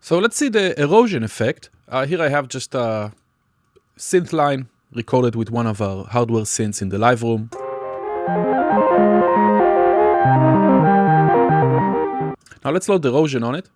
So let's see the erosion effect. Here I have just a synth line recorded with one of our hardware synths in the live room. Now let's load the erosion on it.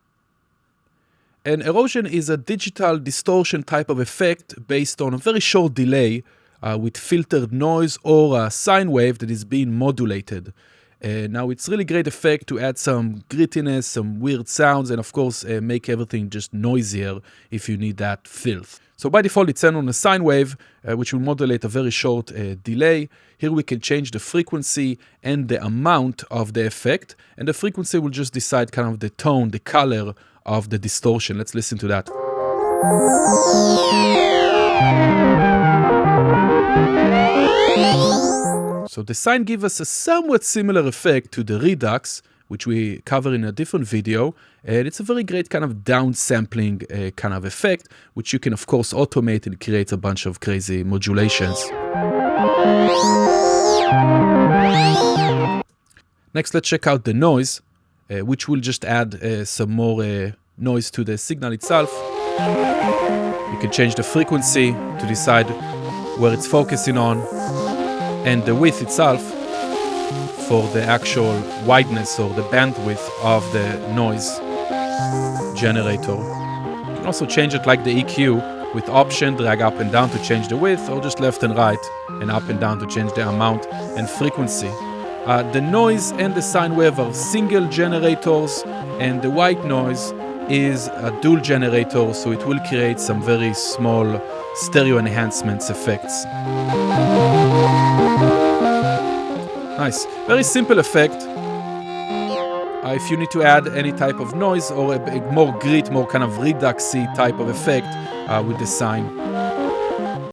And erosion is a digital distortion type of effect based on a very short delay with filtered noise or a sine wave that is being modulated. Now it's really great effect to add some grittiness, some weird sounds, and of course make everything just noisier if you need that filth. So by default it's sent on a sine wave which will modulate a very short delay. Here we can change the frequency and the amount of the effect, and the frequency will just decide kind of the tone, the color of the distortion. Let's listen to that. So the sine gives us a somewhat similar effect to the Redux, which we cover in a different video, and it's a very great kind of downsampling kind of effect, which you can of course automate and create a bunch of crazy modulations. Next, let's check out the noise, which will just add some more noise to the signal itself. You can change the frequency to decide where it's focusing on, and the width itself for the actual wideness or the bandwidth of the noise generator. You can also change it like the EQ with option, drag up and down to change the width, or just left and right and up and down to change the amount and frequency. The noise and the sine wave are single generators, and the white noise is a dual generator, so it will create some very small stereo enhancements effects. Nice, very simple effect. If you need to add any type of noise or a more grit, more kind of reduxy type of effect with the sine,